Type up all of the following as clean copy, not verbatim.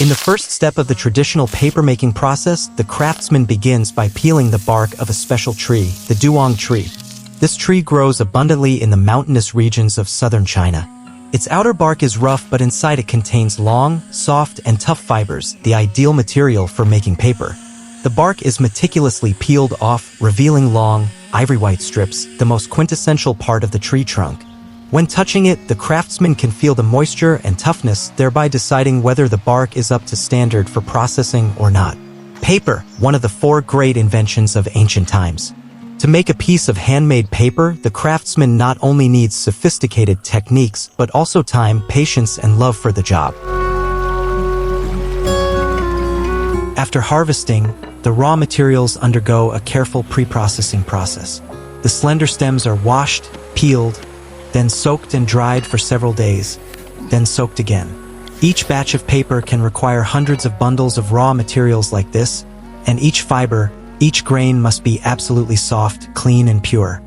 In the first step of the traditional papermaking process, the craftsman begins by peeling the bark of a special tree, the Duong tree. This tree grows abundantly in the mountainous regions of southern China. Its outer bark is rough, but inside it contains long, soft, and tough fibers, the ideal material for making paper. The bark is meticulously peeled off, revealing long, ivory-white strips, the most quintessential part of the tree trunk. When touching it, the craftsman can feel the moisture and toughness, thereby deciding whether the bark is up to standard for processing or not. Paper, one of the 4 great inventions of ancient times. To make a piece of handmade paper, the craftsman not only needs sophisticated techniques, but also time, patience, and love for the job. After harvesting, the raw materials undergo a careful pre-processing process. The slender stems are washed, peeled, then soaked and dried for several days, then soaked again. Each batch of paper can require hundreds of bundles of raw materials like this, and each fiber, each grain must be absolutely soft, clean, and pure.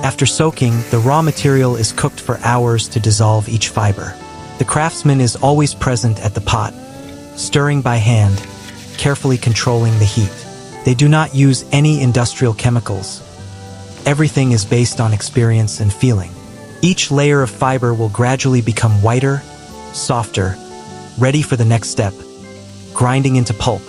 After soaking, the raw material is cooked for hours to dissolve each fiber. The craftsman is always present at the pot, stirring by hand, carefully controlling the heat. They do not use any industrial chemicals. Everything is based on experience and feeling. Each layer of fiber will gradually become whiter, softer, ready for the next step, grinding into pulp.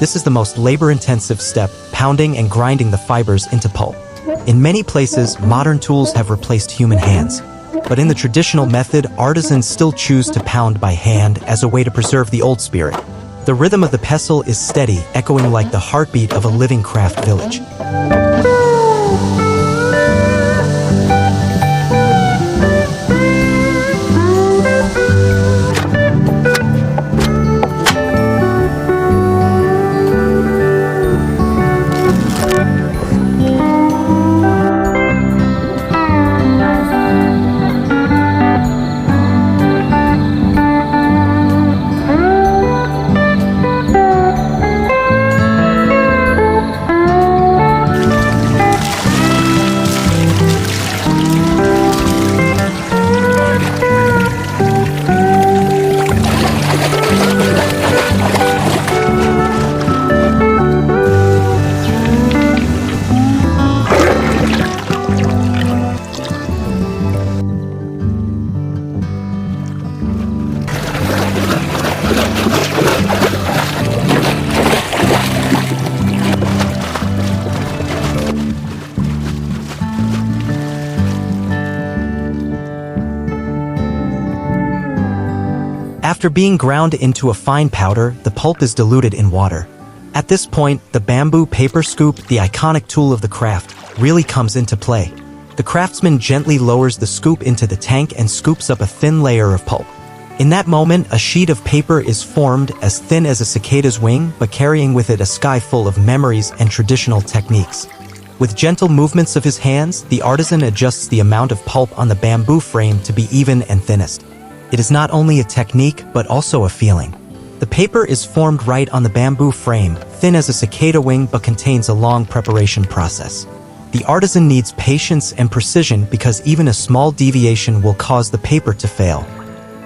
This is the most labor-intensive step, pounding and grinding the fibers into pulp. In many places, modern tools have replaced human hands. But in the traditional method, artisans still choose to pound by hand as a way to preserve the old spirit. The rhythm of the pestle is steady, echoing like the heartbeat of a living craft village. After being ground into a fine powder, the pulp is diluted in water. At this point, the bamboo paper scoop, the iconic tool of the craft, really comes into play. The craftsman gently lowers the scoop into the tank and scoops up a thin layer of pulp. In that moment, a sheet of paper is formed as thin as a cicada's wing, but carrying with it a sky full of memories and traditional techniques. With gentle movements of his hands, the artisan adjusts the amount of pulp on the bamboo frame to be even and thinnest. It is not only a technique, but also a feeling. The paper is formed right on the bamboo frame, thin as a cicada wing, but contains a long preparation process. The artisan needs patience and precision because even a small deviation will cause the paper to fail.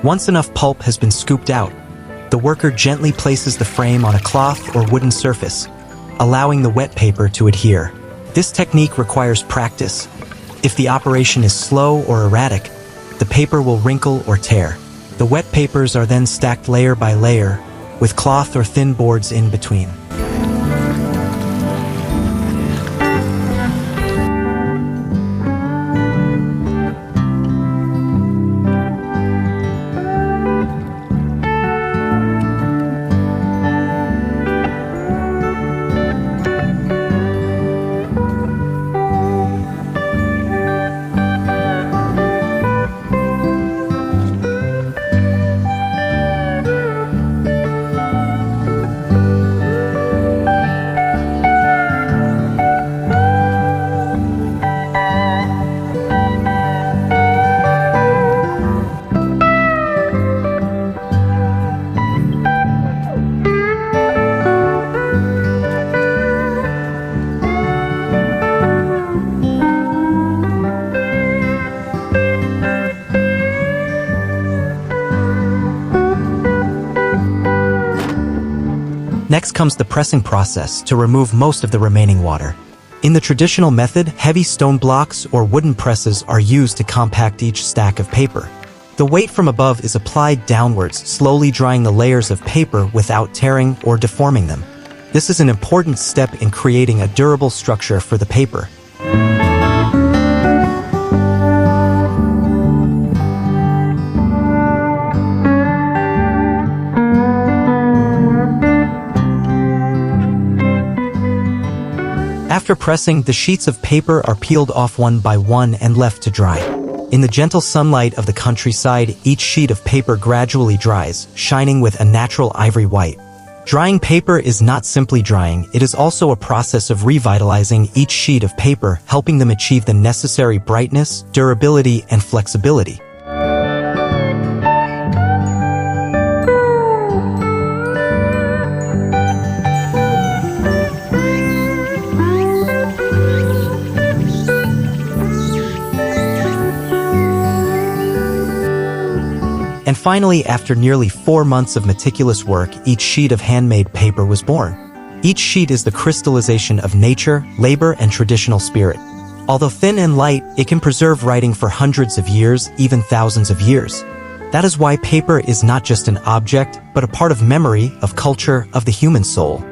Once enough pulp has been scooped out, the worker gently places the frame on a cloth or wooden surface, allowing the wet paper to adhere. This technique requires practice. If the operation is slow or erratic, the paper will wrinkle or tear. The wet papers are then stacked layer by layer, with cloth or thin boards in between. Next comes the pressing process to remove most of the remaining water. In the traditional method, heavy stone blocks or wooden presses are used to compact each stack of paper. The weight from above is applied downwards, slowly drying the layers of paper without tearing or deforming them. This is an important step in creating a durable structure for the paper. After pressing, the sheets of paper are peeled off one by one and left to dry. In the gentle sunlight of the countryside, each sheet of paper gradually dries, shining with a natural ivory white. Drying paper is not simply drying, it is also a process of revitalizing each sheet of paper, helping them achieve the necessary brightness, durability, and flexibility. And finally, after nearly 4 months of meticulous work, each sheet of handmade paper was born. Each sheet is the crystallization of nature, labor, and traditional spirit. Although thin and light, it can preserve writing for hundreds of years, even thousands of years. That is why paper is not just an object, but a part of memory, of culture, of the human soul.